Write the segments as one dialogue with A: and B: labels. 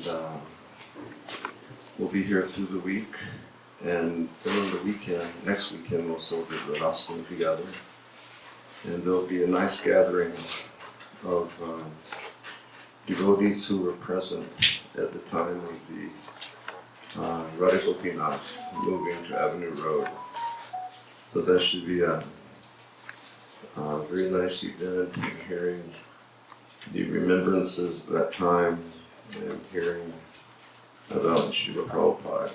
A: and we'll be here through the week. And during the weekend, next weekend, we'll celebrate the Rastam together. And there'll be a nice gathering of devotees who were present at the time of the Radha Gopinath moving to Avenue Road. So that should be a very nice event, and hearing the remembrances of that time and hearing about Srila Prabhupada,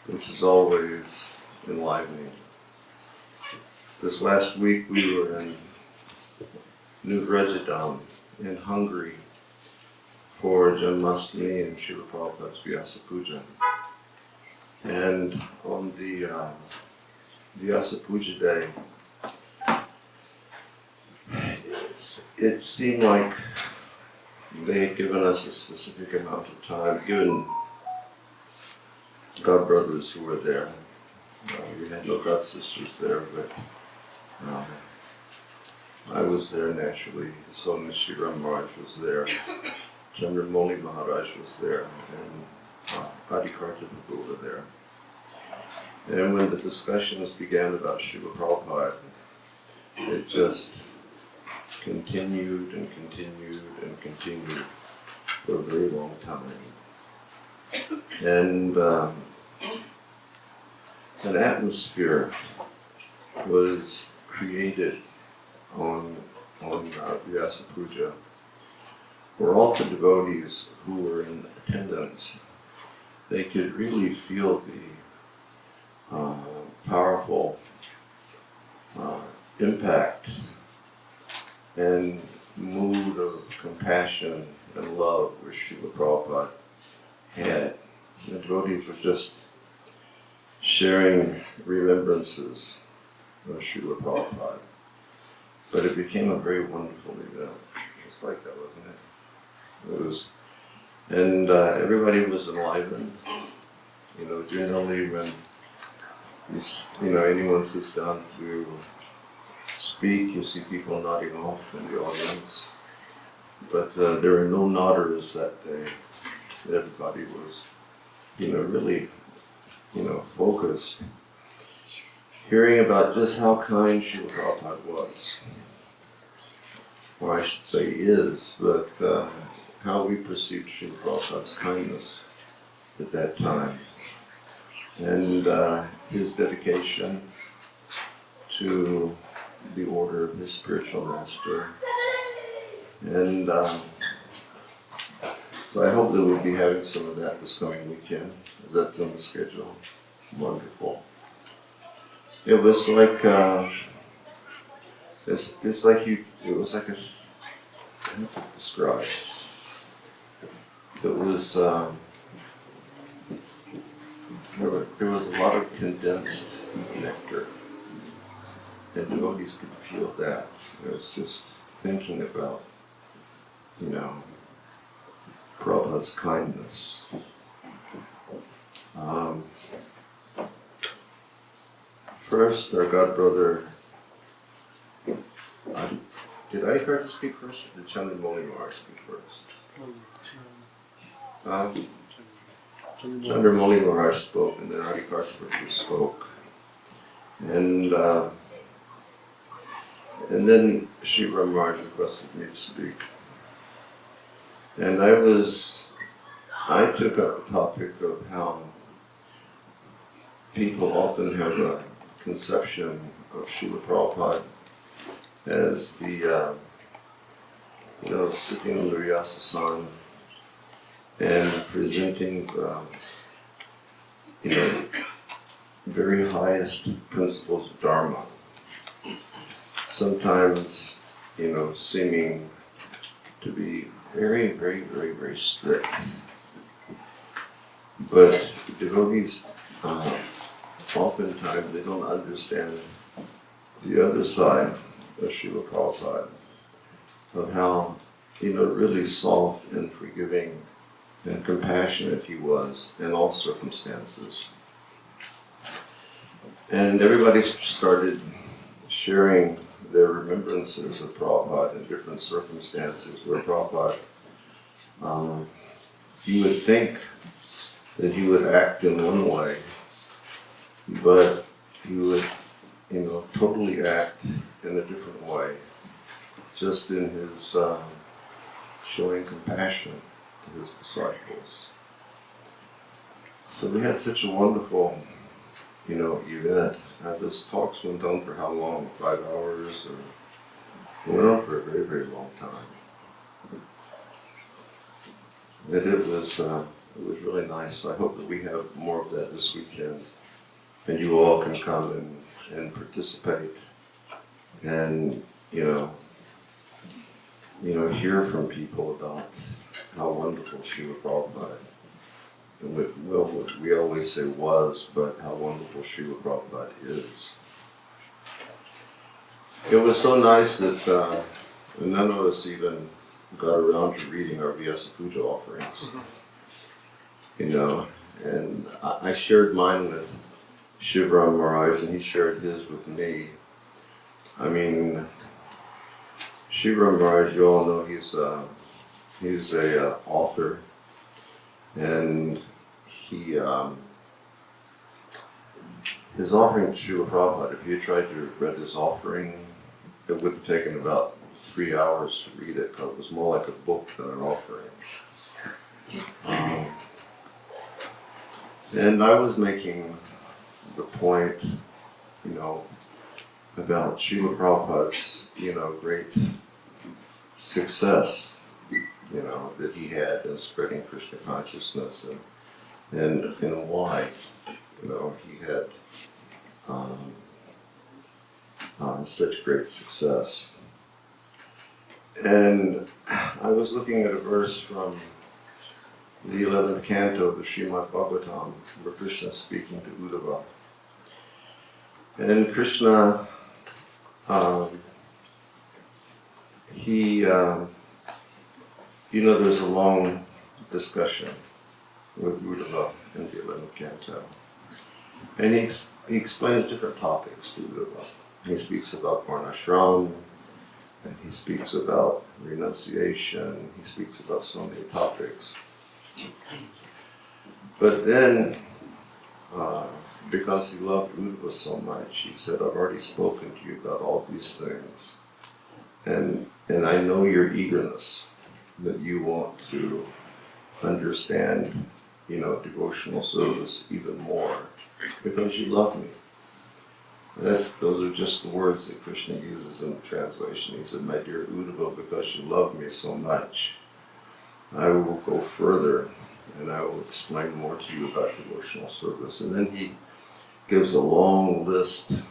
A: which is always enlivening. This last week we were in New Vrajadam in Hungary for Janmashtami and Srila Prabhupada's Vyasa Puja. And on the Vyasa Puja day, it seemed like they had given us a specific amount of time, given God brothers who were there. We had no God sisters there, but I was there naturally. So Nishiram Maharaj was there, Chandramoli Maharaj was there, and Adikarta Prabhu were there. And when the discussions began about Srila Prabhupada, it just continued and continued and continued for a very long time. And an atmosphere was created on Vyasa Puja where all the devotees who were in attendance, they could really feel the powerful impact and mood of compassion and love which Srila Prabhupada had. The devotees were just sharing remembrances of Srila Prabhupada. But it became a very wonderful event. It's like that, wasn't it? It was, and everybody was enlivened. You know, generally when anyone sits down to speak, you see people nodding off in the audience. But there were no nodders that day. Everybody was, really, focused, hearing about just how kind Srila Prabhupada was. Or I should say is, but how we perceived Srila Prabhupada's kindness at that time. And his dedication to the order of his spiritual master. And so I hope that we'll be having some of that this coming weekend, as that's on the schedule. It's wonderful. It was like, it was like how to describe. It was, there was a lot of condensed nectar. And devotees could feel that. It was just thinking about, Prabhupada's kindness. First, our God brother, did Adikarta speak first, or did Chandramoli Maharaj speak first? Chandramoli Maharaj spoke, and then Adikarta Prabhu spoke. And then Srila Maharaj requested me to speak. And I took up the topic of how people often have a conception of Srila Prabhupada as the, sitting on the Vyasa and presenting the, very highest principles of Dharma. Sometimes, seeming to be very, very, very, very strict. But devotees, oftentimes they don't understand the other side of Srila Prabhupada, of how, really soft and forgiving and compassionate he was in all circumstances. And everybody started sharing their remembrances of Prabhupada in different circumstances where Prabhupada you would think that he would act in one way, but he would, totally act in a different way, just in his showing compassion to his disciples. So we had such a wonderful, event. Those talks went on for how long? 5 hours? Or it went on for a very, very long time. And it was really nice. So I hope that we have more of that this weekend, and you all can come and participate, and hear from people about how wonderful Srila Prabhupada. We always say was, but how wonderful Srila Prabhupada is. It was so nice that none of us even got around to reading our Vyasa Puja offerings. And I shared mine with Shivram Maharaj, and he shared his with me. I mean, Shivram Maharaj, you all know he's a author, and he his offering to Srila Prabhupada, if you tried to read his offering, it would have taken about 3 hours to read it, because it was more like a book than an offering. And I was making the point, about Srila Prabhupada's, great success, that he had in spreading Krishna consciousness, and why, he had such great success. And I was looking at a verse from the 11th canto of the Srimad Bhagavatam, where Krishna is speaking to Uddhava. And Krishna, there's a long discussion with Uddhava in the 11th canto. And he explains different topics to Uddhava. He speaks about Varnashram, and he speaks about renunciation, he speaks about so many topics. But then, because he loved Uddhava so much, he said, I've already spoken to you about all these things. And I know your eagerness, that you want to understand, devotional service even more, because you love me. Those are just the words that Krishna uses in the translation. He said, my dear Uddhava, because you love me so much, I will go further and I will explain more to you about devotional service. And then he gives a long list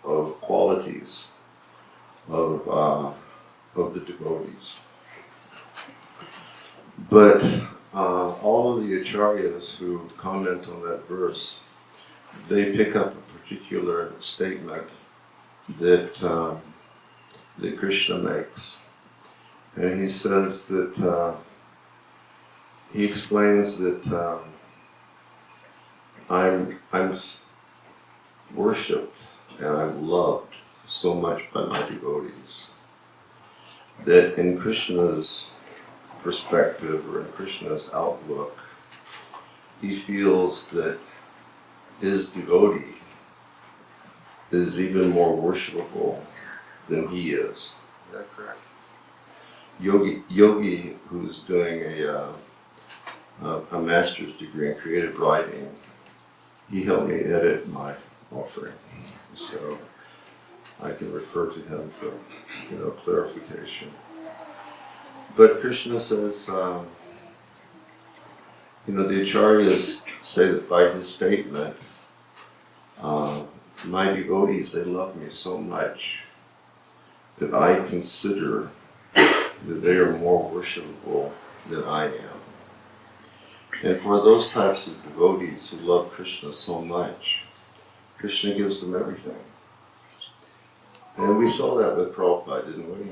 A: of qualities of the devotees. But all of the acharyas who comment on that verse, they pick up a particular statement that Krishna makes. And he says that, he explains that I'm worshipped and I'm loved so much by my devotees, that in Krishna's perspective or in Krishna's outlook, he feels that his devotee is even more worshipable than he is. Is that correct? Yogi, who's doing a master's degree in creative writing, he helped me edit my offering, so I can refer to him for clarification. But Krishna says, the acharyas say that by his statement, my devotees, they love me so much that I consider that they are more worshipable than I am. And for those types of devotees who love Krishna so much, Krishna gives them everything. And we saw that with Prabhupada, didn't we?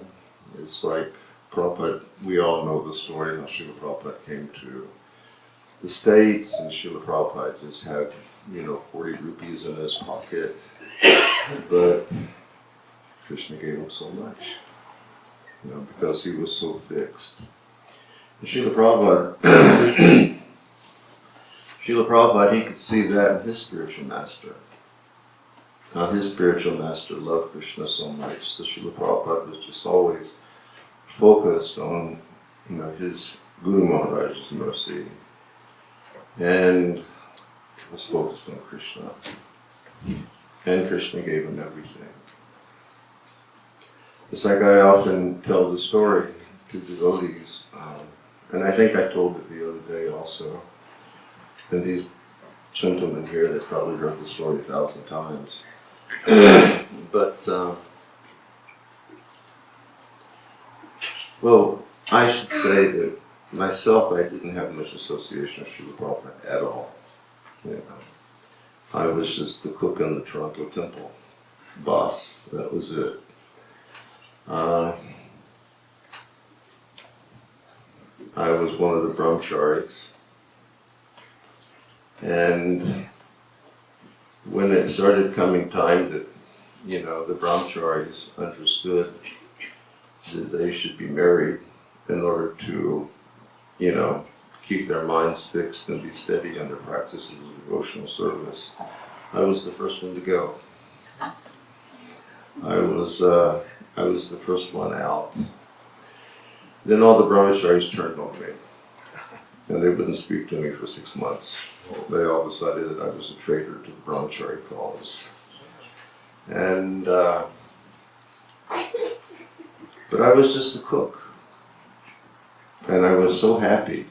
A: It's like Prabhupada, we all know the story how Srila Prabhupada came to the States, and Srila Prabhupada just had, 40 rupees in his pocket, but Krishna gave him so much, because he was so fixed. Srila Prabhupada, Srila Prabhupada, he could see that in his spiritual master. His spiritual master loved Krishna so much, so Srila Prabhupada was just always focused on, his Guru Maharaj's mercy, and was focused on Krishna. And Krishna gave him everything. It's like I often tell the story to devotees, and I think I told it the other day also. And these gentlemen here, they've probably heard the story 1,000 times. But, well, I should say that myself, I didn't have much association with Srila Prabhupada at all. I was just the cook in the Toronto temple, boss. That was it. I was one of the brahmacharis, and when it started coming time that, the brahmacharis understood that they should be married in order to, keep their minds fixed and be steady in their practices of devotional service, I was the first one to go. I was the first one out. Then all the brahmacharis turned on me, and they wouldn't speak to me for 6 months. They all decided that I was a traitor to the brahmachari cause. And, but I was just a cook. And I was so happy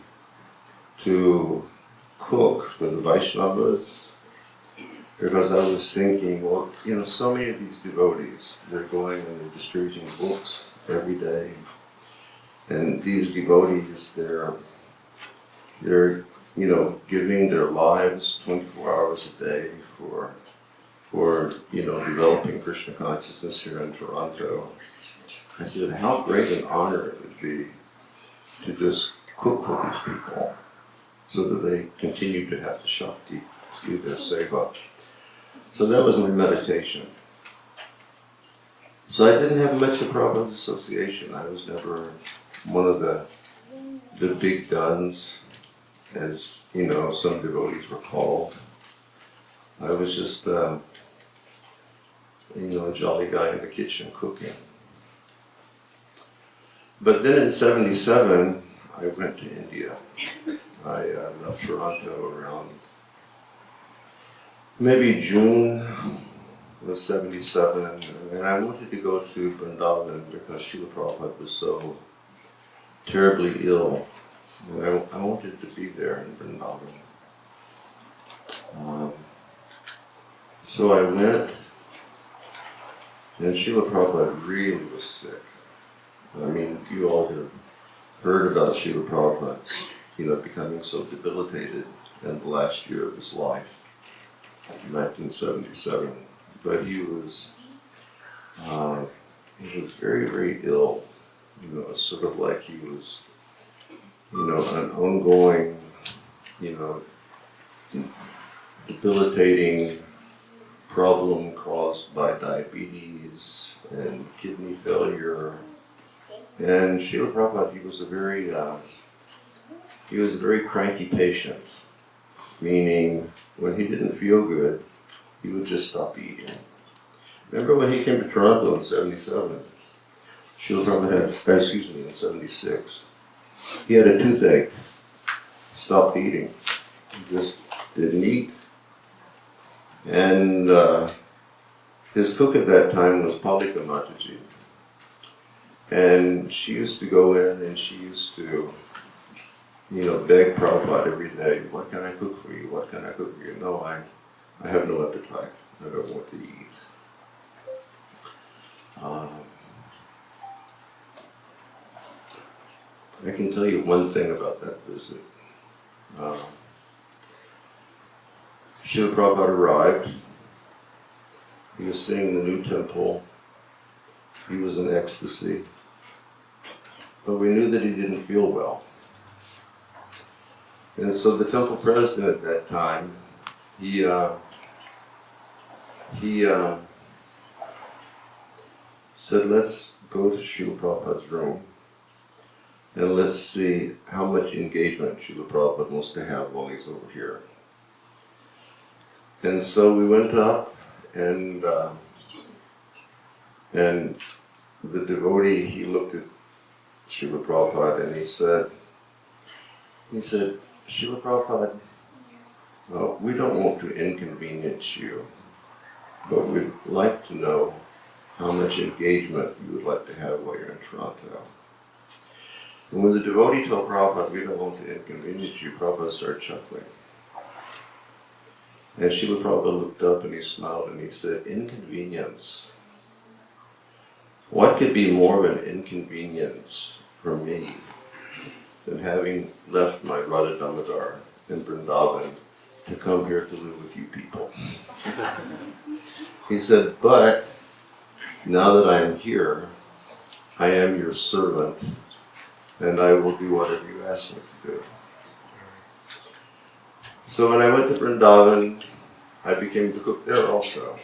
A: to cook for the Vaishnavas, because I was thinking, well, so many of these devotees, they're going and they're distributing books every day. And these devotees, they're giving their lives 24 hours a day for developing Krishna consciousness here in Toronto. I said, how great an honor it would be to just cook for these people so that they continue to have the Shakti to do their seva. So that was my meditation. So I didn't have much of Prabhupada's association. I was never one of the big guns, as some devotees were called. I was just a jolly guy in the kitchen cooking. But then in '77, I went to India. I left Toronto around maybe June of '77, and I wanted to go to Vrindavan because Srila Prabhupada was so terribly ill. And I wanted to be there in Vrindavan. So I went, and Srila Prabhupada really was sick. I mean, you all have heard about Srila Prabhupada's, becoming so debilitated in the last year of his life, 1977. But he was very, very ill. Sort of like he was, an ongoing, debilitating problem caused by diabetes and kidney failure. And Srila Prabhupada, he was a very cranky patient, meaning when he didn't feel good, he would just stop eating. Remember when he came to Toronto in '77? Srila Prabhupada in '76. He had a toothache, stopped eating, he just didn't eat. And his cook at that time was Palika Mataji. And she used to go in and she used to, beg Prabhupada every day, what can I cook for you? What can I cook for you? No, I have no appetite. I don't want to eat. I can tell you one thing about that visit. Srila Prabhupada arrived. He was seeing the new temple. He was in ecstasy. But we knew that he didn't feel well. And so the temple president at that time, he said, let's go to Srila Prabhupada's room and let's see how much engagement Srila Prabhupada wants to have while he's over here. And so we went up, and the devotee, he looked at Srila Prabhupada and he said, Srila Prabhupada, we don't want to inconvenience you, but we'd like to know how much engagement you would like to have while you're in Toronto. And when the devotee told Prabhupada, we don't want to inconvenience you, Prabhupada started chuckling. And Srila Prabhupada looked up and he smiled and he said, inconvenience? What could be more of an inconvenience for me than having left my Radha Damodar in Vrindavan to come here to live with you people? He said, but now that I am here, I am your servant, and I will do whatever you ask me to do. So when I went to Vrindavan, I became the cook there also.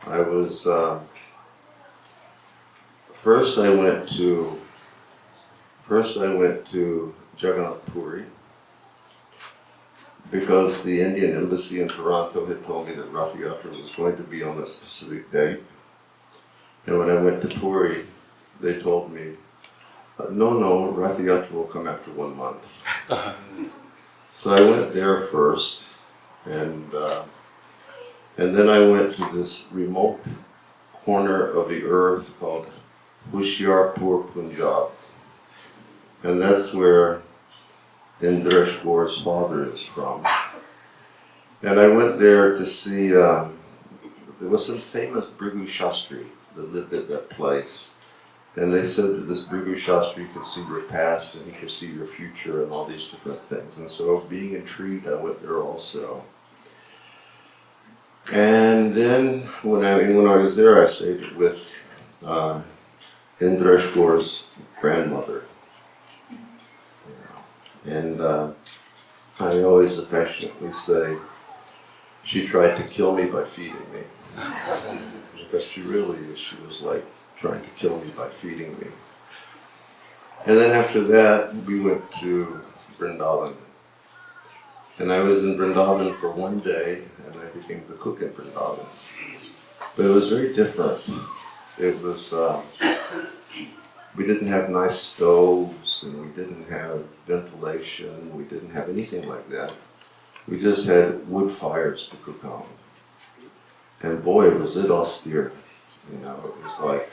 A: I was, first I went to Jagannath Puri, because the Indian embassy in Toronto had told me that Rath Yatra was going to be on a specific date. And when I went to Puri, they told me, no, Rath Yatra will come after 1 month. So I went there first, and then I went to this remote corner of the earth called Hoshiarpur, Punjab. And that's where Indresh Kaur's father is from. And I went there to see, there was some famous Bhrigu Shastri that lived at that place. And they said that this Bhrigu Shastri could see your past and he could see your future and all these different things. And so being intrigued, I went there also. And then when I was there, I stayed with Indresh Kaur's grandmother. And I always affectionately say, she tried to kill me by feeding me. Because she was like trying to kill me by feeding me. And then after that, we went to Vrindavan. And I was in Vrindavan for 1 day, and I became the cook in Vrindavan. But it was very different. It was, we didn't have nice stoves, and we didn't have ventilation, we didn't have anything like that. We just had wood fires to cook on. And boy, was it austere. It was like,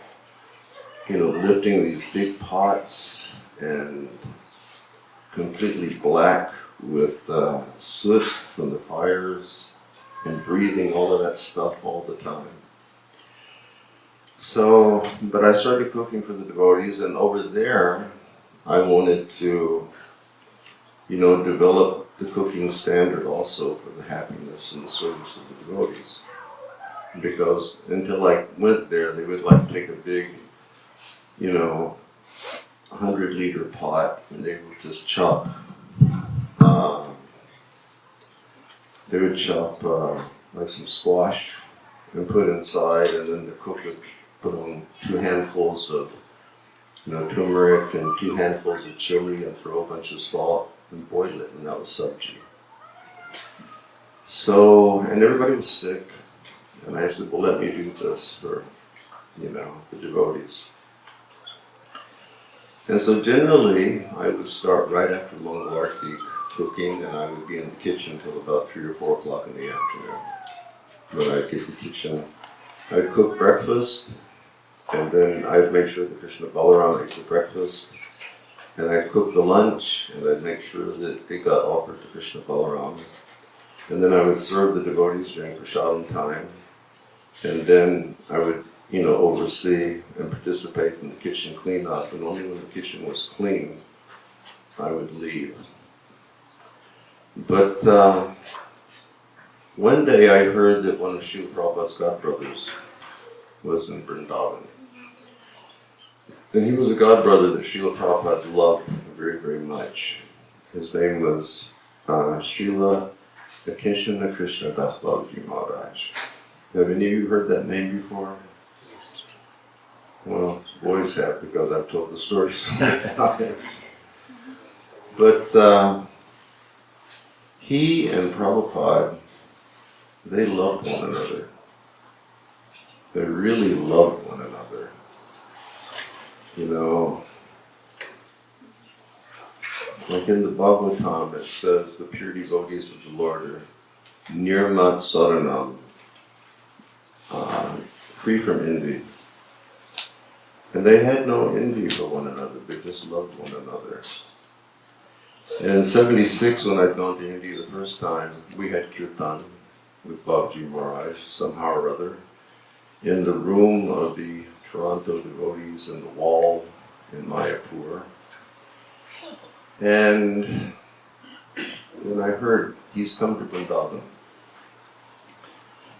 A: lifting these big pots and completely black with soot from the fires and breathing all of that stuff all the time. So, but I started cooking for the devotees, and over there, I wanted to, develop the cooking standard also for the happiness and the service of the devotees. Because until I went there, they would take a big, 100-liter pot, and they would just chop. They would chop some squash and put inside, and then the cook would put on 2 handfuls of turmeric and 2 handfuls of chili and throw a bunch of salt and boil it, and that was sabji. So, and everybody was sick, and I said, well, let me do this for, the devotees. And so generally, I would start right after Mangal Arati cooking, and I would be in the kitchen till about 3 or 4 o'clock in the afternoon. When I'd get to the kitchen, I'd cook breakfast, and then I'd make sure that Krishna Balaram ate the breakfast, and I'd cook the lunch, and I'd make sure that it got offered to Krishna Balaram. And then I would serve the devotees during prasadam time, and then I would, oversee and participate in the kitchen cleanup, and only when the kitchen was clean, I would leave. But one day I heard that one of Srila Prabhupada's godbrothers was in Vrindavan. And he was a godbrother that Srila Prabhupada loved very, very much. His name was Srila Akishana Krishna Das Babaji Maharaj. Have any of you heard that name before? Yes. Well, boys have, because I've told the story so many times. But he and Prabhupada, they loved one another. They really loved one another. You know, like in the Bhagavatam, it says the pure devotees of the Lord are nirmat saranam, free from envy. And they had no envy for one another, they just loved one another. And in '76, when I'd gone to India the first time, we had kirtan with Babaji Maharaj, somehow or other, in the room of the Toronto devotees in the wall in Mayapur. And when I heard he's come to Vrindavan,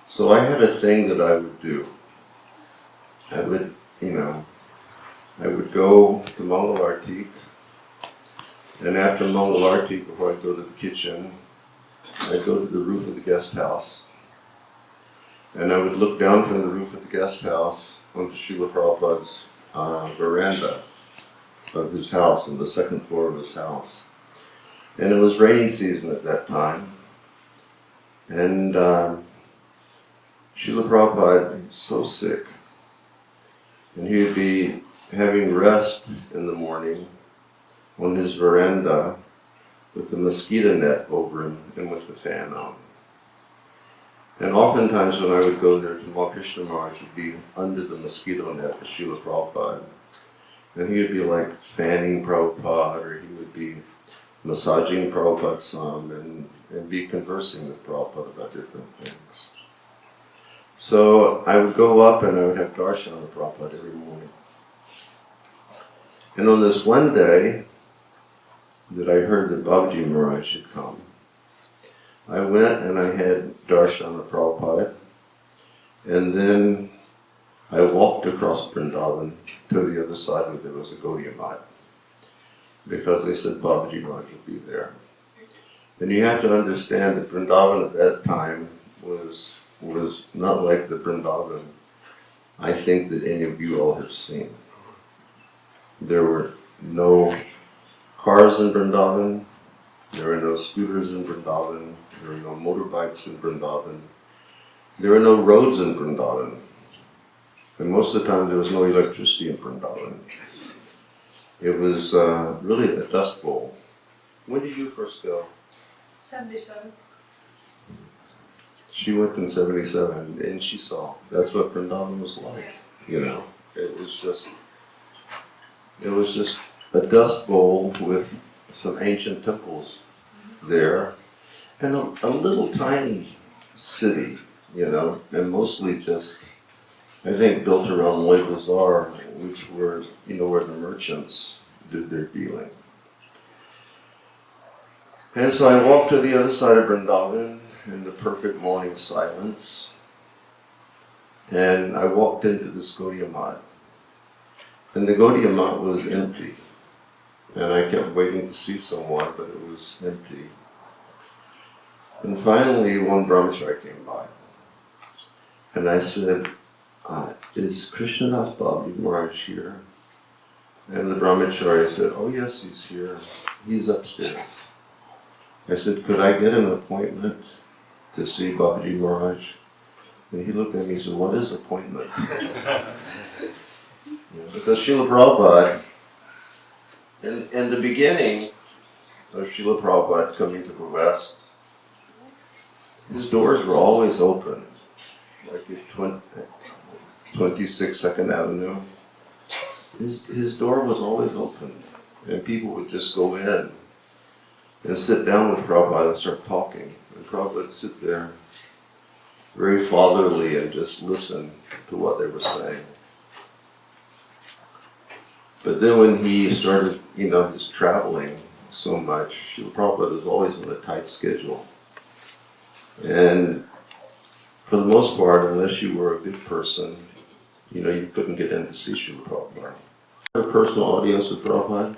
A: so I had a thing that I would do. I would, I would go to Mangal Artik, and after Mangal Artik, before I go to the kitchen, I'd go to the roof of the guest house, and I would look down from the roof of the guest house onto Srila Prabhupada's veranda of his house, on the second floor of his house. And it was rainy season at that time, and Srila Prabhupada was so sick, and he would be having rest in the morning on his veranda with the mosquito net over him and with the fan on. And oftentimes when I would go there, Tamal Krishna Maharaj would be under the mosquito net with Srila Prabhupada. And he would be like fanning Prabhupada, or he would be massaging Prabhupada some and be conversing with Prabhupada about different things. So I would go up and I would have darshan with Prabhupada every morning. And on this one day that I heard that Babaji Maharaj had come, I went and I had darshan with Prabhupada, and then I walked across Vrindavan to the other side where there was a Gaudiya Math, because they said Babaji Maharaj would be there. And you have to understand that Vrindavan at that time was not like the Vrindavan I think that any of you all have seen. There were no cars in Vrindavan, there were no scooters in Vrindavan, there were no motorbikes in Vrindavan, there were no roads in Vrindavan, and most of the time there was no electricity in Vrindavan. It was really a dust bowl. When did you first go?
B: 77.
A: She went in '77, and she saw. That's what Vrindavan was like, It was just a dust bowl with some ancient temples there, and a little tiny city, and mostly just, I think, built around Lake Bazaar, which were, where the merchants did their dealing. And so I walked to the other side of Vrindavan in the perfect morning silence, and I walked into this Gaudiya Math. And the Gaudiya Math was empty. And I kept waiting to see someone, but it was empty. And finally, one brahmachari came by. And I said, is Krishnadas Babaji Maharaj here? And the brahmachari said, oh yes, he's here. He's upstairs. I said, could I get an appointment to see Babaji Maharaj? And he looked at me and said, what is appointment? Because Srila Prabhupada, in the beginning of Srila Prabhupada coming to the West, his doors were always open, like at 26 2nd Avenue. His door was always open, and people would just go in and sit down with Prabhupada and start talking. And Prabhupada would sit there very fatherly and just listen to what they were saying. But then when he started, his traveling so much, Srila Prabhupada was always on a tight schedule. And for the most part, unless you were a big person, you couldn't get in to see Srila Prabhupada. A personal audience with Prabhupada?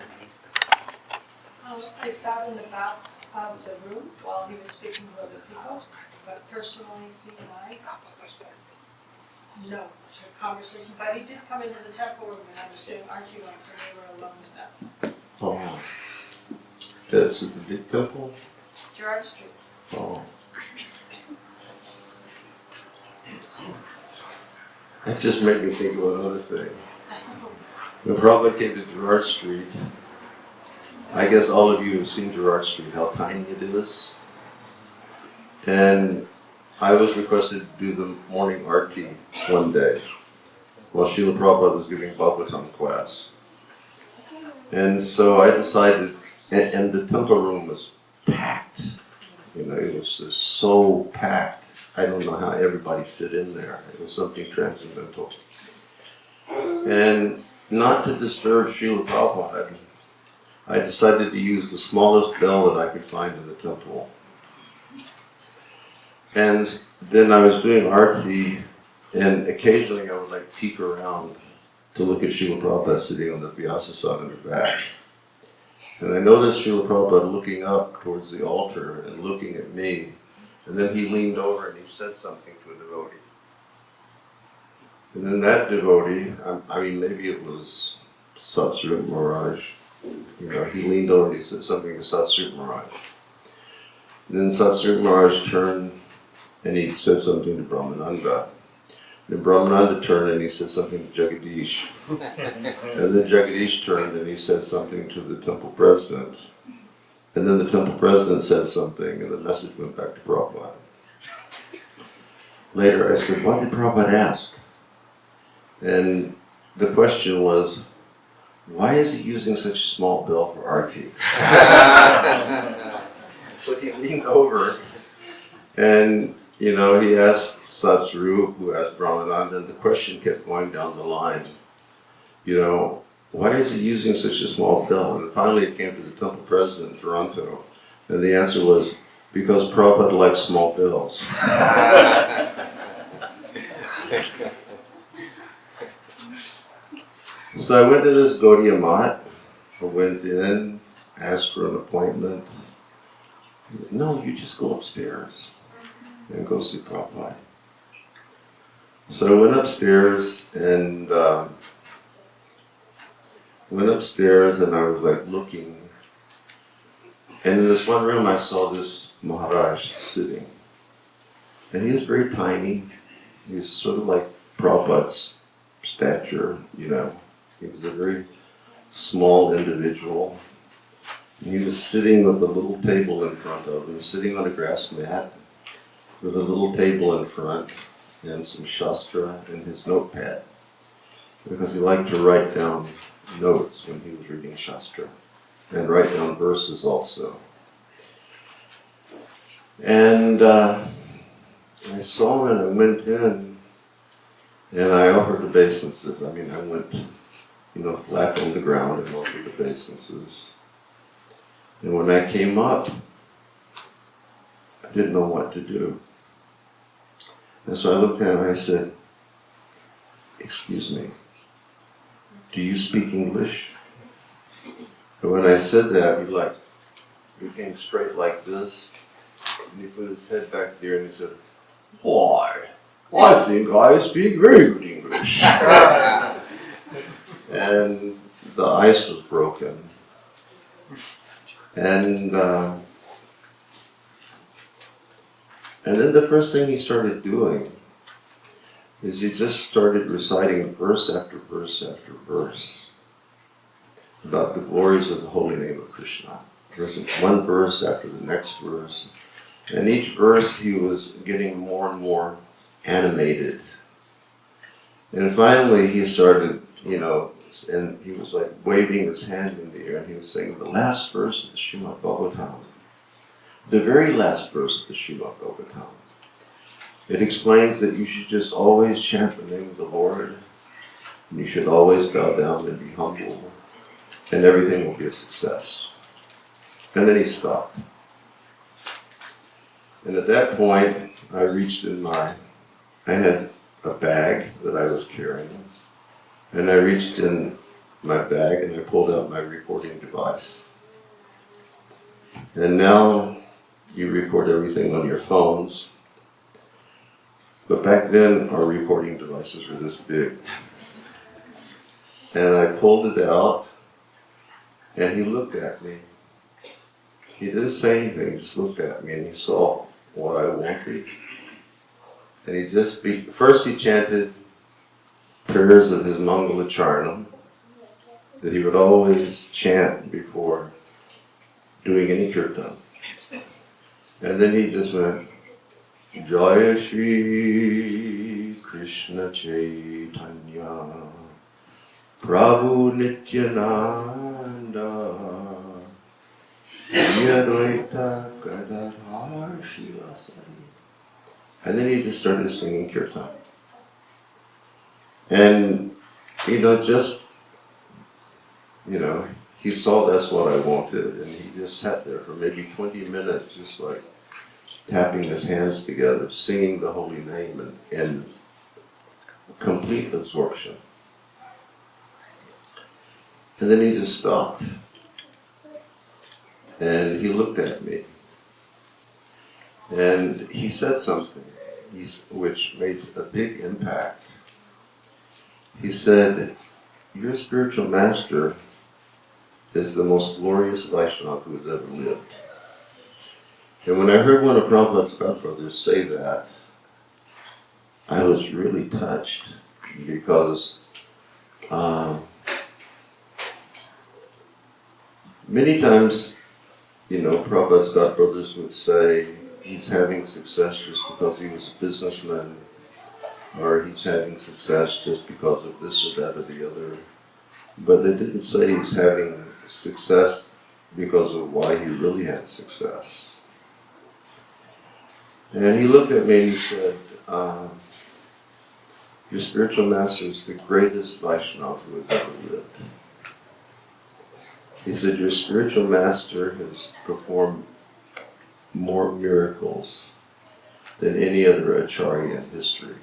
B: I sat in the back of the room while he was speaking to other people, but personally, he and I. No, it's a conversation, but he did come into the temple room and I was doing archie once and they were alone with that.
A: Oh. That's at the big temple?
B: Gerard Street.
A: Oh. That just made me think of another thing. When Prabhupada came to Gerard Street, I guess all of you have seen Gerard Street, how tiny it is. And I was requested to do the morning arti one day while Srila Prabhupada was giving Bhagavatam class. And so I decided, and the temple room was packed. You know, it was just so packed. I don't know how everybody fit in there. It was something transcendental. And not to disturb Srila Prabhupada, I decided to use the smallest bell that I could find in the temple. And then I was doing arti, and occasionally I would like peek around to look at Srila Prabhupada sitting on the Vyasasana in the back. And I noticed Srila Prabhupada looking up towards the altar and looking at me. And then he leaned over and he said something to a devotee. And then that devotee, I mean maybe it was Satsrup Maharaj, you know, he leaned over and he said something to Satsrup Maharaj. And then Satsrup Maharaj turned and he said something to Brahmananda. Then Brahmananda turned and he said something to Jagadish. And then Jagadish turned and he said something to the temple president. And then the temple president said something and the message went back to Prabhupada. Later I said, what did Prabhupada ask? And the question was, why is he using such a small bell for arti? So he leaned over and, you know, he asked Satsuru, who asked Brahmananda, and the question kept going down the line. You know, why is he using such a small bell? And finally it came to the temple president in Toronto, and the answer was, because Prabhupada likes small bells. So I went to this Gaudiya Mat. I went in, asked for an appointment. No, you just go upstairs and go see Prabhupada. So I went upstairs and I was like looking. And in this one room I saw this Maharaj sitting. And he was very tiny. He was sort of like Prabhupada's stature, you know. He was a very small individual. And he was sitting with a little table in front of him, sitting on a grass mat with a little table in front and some shastra and his notepad, because he liked to write down notes when he was reading shastra and write down verses also. And I saw him and I went in and I offered obeisances. I mean, I went, you know, flat on the ground and offered obeisances. And when I came up, I didn't know what to do. And so I looked at him and I said, excuse me, do you speak English? And when I said that, he came straight like this, and he put his head back there and he said, why? I think I speak very good English. And the ice was broken. And then the first thing he started doing is he just started reciting verse after verse after verse about the glories of the holy name of Krishna. One verse after the next verse. And each verse he was getting more and more animated. And finally he started, you know, and he was like waving his hand in the air and he was saying the last verse of the Srimad Bhagavatam. The very last verse of the Srimad Bhagavatam. It explains that you should just always chant the name of the Lord, and you should always bow down and be humble, and everything will be a success. And then he stopped. And at that point, I reached in I had a bag that I was carrying, and I reached in my bag and I pulled out my recording device. And now you record everything on your phones. But back then, our recording devices were this big. And I pulled it out, and he looked at me. He didn't say anything, he just looked at me, and he saw what I wanted. And he just, first he chanted prayers of his Mangala Charnam that he would always chant before doing any kirtan. And then he just went, Jaya Shri Krishna Chaitanya Prabhu Nityananda Shri Advaita Gadadhar Shivasari. And then he just started singing kirtan. And, he saw that's what I wanted, and he just sat there for maybe 20 minutes, just like tapping his hands together, singing the holy name in complete absorption. And then he just stopped. And he looked at me. And he said something which made a big impact. He said, your spiritual master is the most glorious Vaishnava who has ever lived. And when I heard one of Prabhupada's godbrothers say that, I was really touched because many times, Prabhupada's godbrothers would say he's having success just because he was a businessman, or he's having success just because of this or that or the other. But they didn't say he's having success because of why he really had success. And he looked at me and he said, your spiritual master is the greatest Vaishnava who has ever lived. He said, your spiritual master has performed more miracles than any other Acharya in history.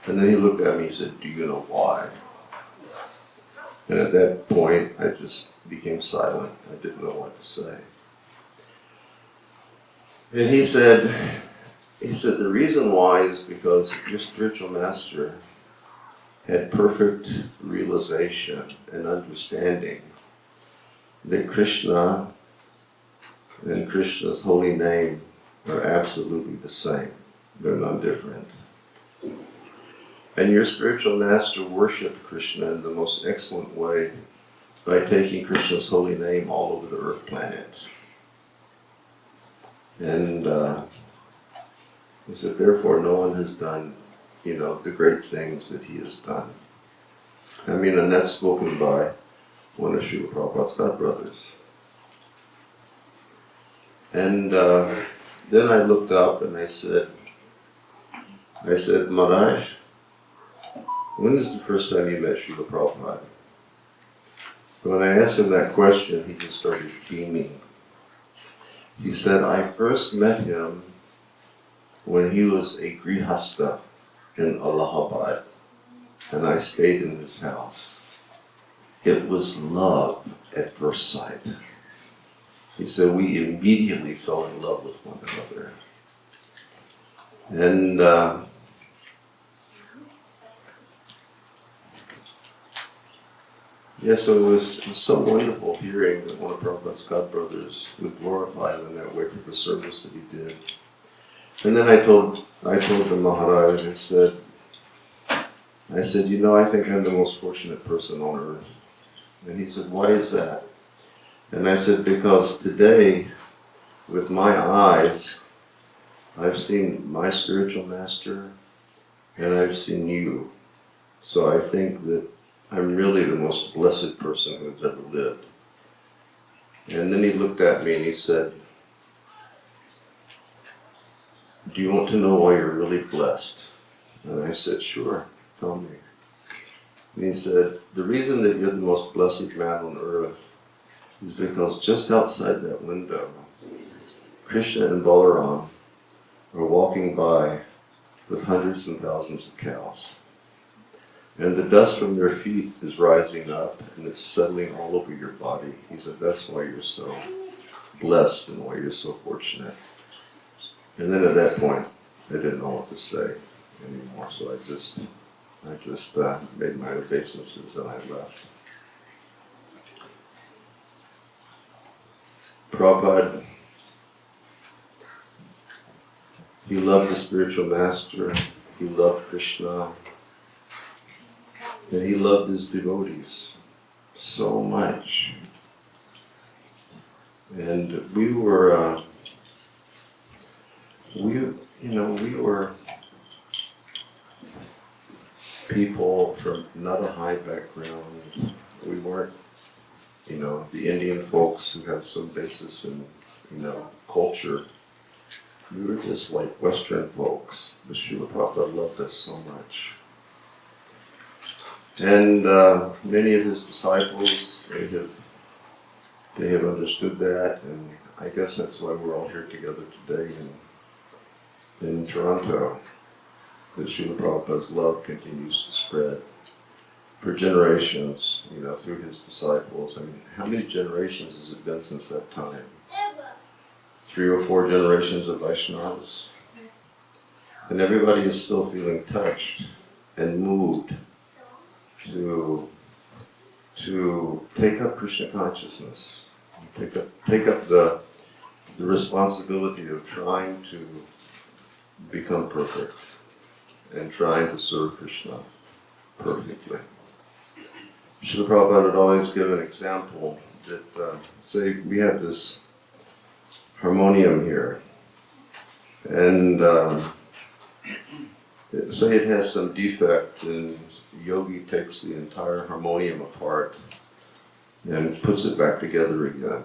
A: And then he looked at me and said, do you know why? And at that point, I just became silent. I didn't know what to say. And he said, the reason why is because your spiritual master had perfect realization and understanding that Krishna and Krishna's holy name are absolutely the same. They're none different. And your spiritual master worshipped Krishna in the most excellent way by taking Krishna's holy name all over the earth planet. And he said, therefore no one has done, the great things that he has done. And that's spoken by one of Srila Prabhupada's godbrothers. And then I looked up and I said, Maharaj, when is the first time you met Srila Prabhupada? When I asked him that question, he just started beaming. He said, I first met him when he was a grihasta in Allahabad, and I stayed in his house. It was love at first sight. He said, we immediately fell in love with one another. And so it was so wonderful hearing that one of Prabhupada's godbrothers would glorify him in that way for the service that he did. And then I told the Maharaj, I said, I think I'm the most fortunate person on earth. And he said, why is that? And I said, because today, with my eyes, I've seen my spiritual master and I've seen you. So I think that I'm really the most blessed person who's ever lived. And then he looked at me and he said, do you want to know why you're really blessed? And I said, sure, tell me. And he said, the reason that you're the most blessed man on earth is because just outside that window, Krishna and Balaram are walking by with hundreds and thousands of cows. And the dust from their feet is rising up and it's settling all over your body. He said, that's why you're so blessed and why you're so fortunate. And then at that point, I didn't know what to say. anymore. So I just made my obeisances and I left. Prabhupada, he loved the spiritual master, he loved Krishna, and he loved his devotees so much. And we were people from not a high background. We weren't, the Indian folks who have some basis in, culture. We were just like Western folks. The Srila Prabhupada loved us so much. And many of his disciples, they have understood that, and I guess that's why we're all here together today in Toronto. That Srila Prabhupada's love continues to spread for generations, through his disciples. I mean, how many generations has it been since that time? 3 or 4 generations of Vaishnavas. And everybody is still feeling touched and moved to take up Krishna consciousness, take up the responsibility of trying to become perfect and trying to serve Krishna perfectly. Srila Prabhupada would always give an example that, say we have this harmonium here, and say it has some defect, and the yogi takes the entire harmonium apart and puts it back together again.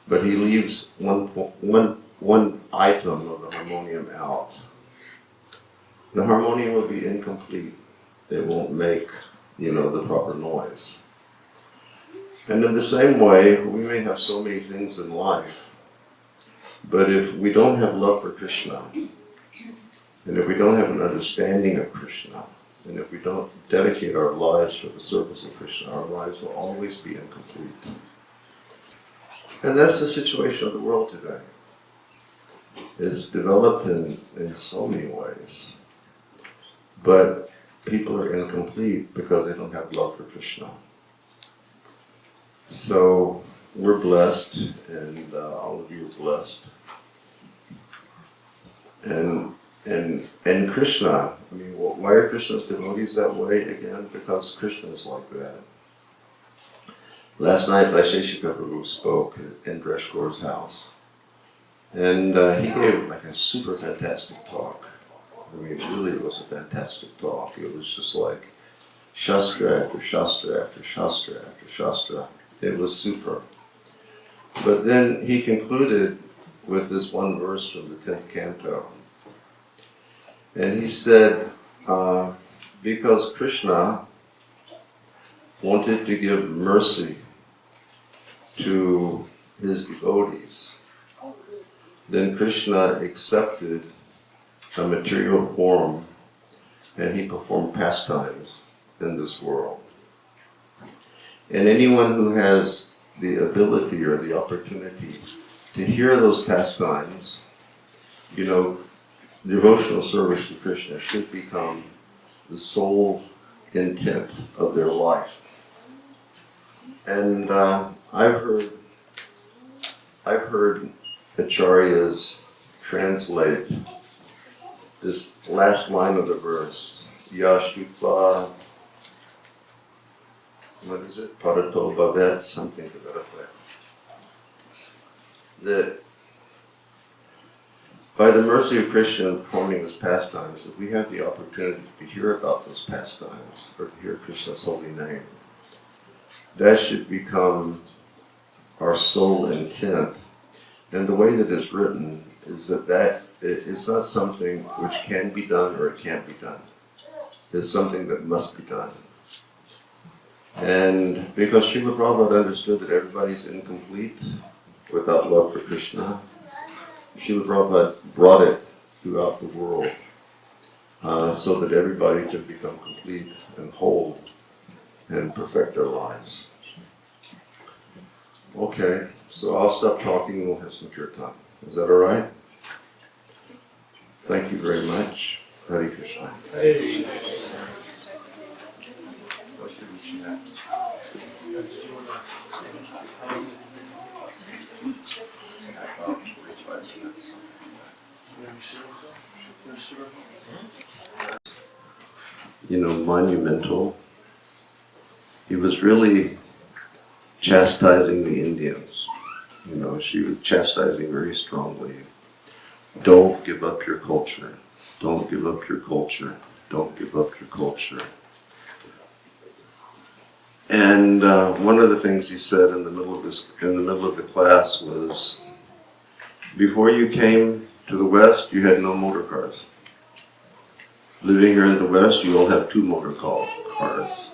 A: But he leaves one item of the harmonium out. The harmonium will be incomplete. It won't make, the proper noise. And in the same way, we may have so many things in life, but if we don't have love for Krishna, and if we don't have an understanding of Krishna, and if we don't dedicate our lives for the service of Krishna, our lives will always be incomplete. And that's the situation of the world today. It's developed in so many ways, but people are incomplete because they don't have love for Krishna. So we're blessed, and all of you are blessed. And Krishna, why are Krishna's devotees that way again? Because Krishna is like that. Last night, Vaisheshika Prabhu spoke in Dresh Kaur's house. And he gave like a super fantastic talk. Really it was a fantastic talk. It was just like Shastra after Shastra after Shastra after Shastra. It was super. But then he concluded with this one verse from the 10th canto. And he said, because Krishna wanted to give mercy to his devotees, then Krishna accepted a material form and he performed pastimes in this world. And anyone who has the ability or the opportunity to hear those pastimes, devotional service to Krishna should become the sole intent of their life. And I've heard acharyas translate this last line of the verse, Yashutva, what is it? Parato Bhavet, something to that effect. That by the mercy of Krishna in performing these pastimes, if we have the opportunity to hear about those pastimes, or to hear Krishna's holy name, that should become our sole intent. And the way that it's written is that it's not something which can be done or it can't be done. It's something that must be done. And because Srila Prabhupada understood that everybody's incomplete without love for Krishna, Srila Prabhupada brought it throughout the world so that everybody could become complete and whole and perfect their lives. Okay, so I'll stop talking and we'll have some kirtan. Is that all right? Thank you very much. Hare Krishna. What should we chant? About 45 minutes. Monumental. He was really chastising the Indians. She was chastising very strongly. Don't give up your culture. Don't give up your culture. Don't give up your culture. And one of the things he said in the middle of the class was, before you came to the West, you had no motor cars. Living here in the West, you all have 2 motor cars.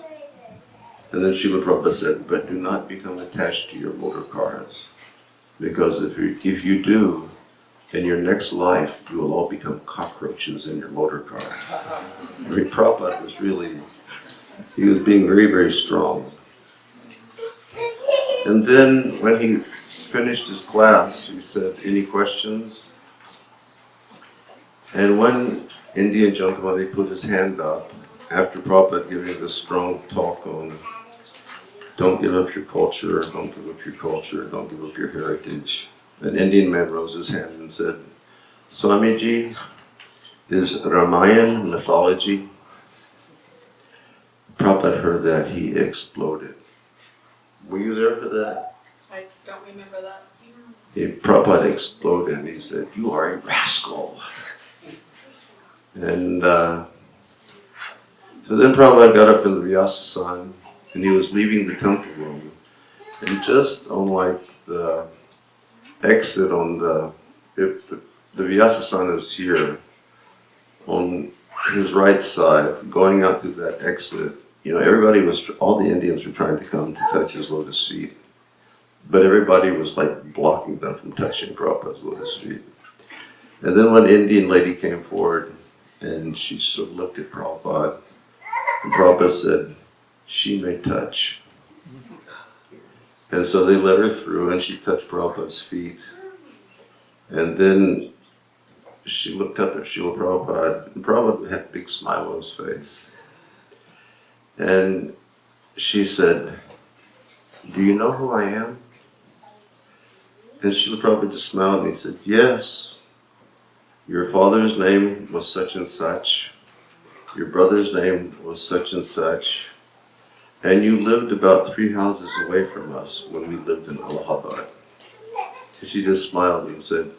A: And then Srila Prabhupada said, but do not become attached to your motor cars. Because if you do, in your next life, you will all become cockroaches in your motor car. Prabhupada was he was being very, very strong. And then when he finished his class, he said, any questions? And one Indian gentleman, he put his hand up after Prabhupada giving this strong talk on don't give up your culture, don't give up your culture, don't give up your heritage. An Indian man rose his hand and said, Swamiji, is Ramayana mythology? Prabhupada heard that, he exploded. Were you there for that?
B: I don't remember that.
A: Prabhupada exploded and he said, you are a rascal. And so then Prabhupada got up in the Vyasasana and he was leaving the temple room. And just on the exit on the Vyasasana is here, on his right side, going out through that exit, all the Indians were trying to come to touch his lotus feet. But everybody was blocking them from touching Prabhupada's lotus feet. And then one Indian lady came forward and she sort of looked at Prabhupada. And Prabhupada said, she may touch. And so they let her through and she touched Prabhupada's feet. And then she looked up at Srila Prabhupada, and Prabhupada had a big smile on his face. And she said, do you know who I am? And Srila Prabhupada just smiled and he said, yes, your father's name was such and such, your brother's name was such and such, and you lived about 3 houses away from us when we lived in Allahabad. And she just smiled and said,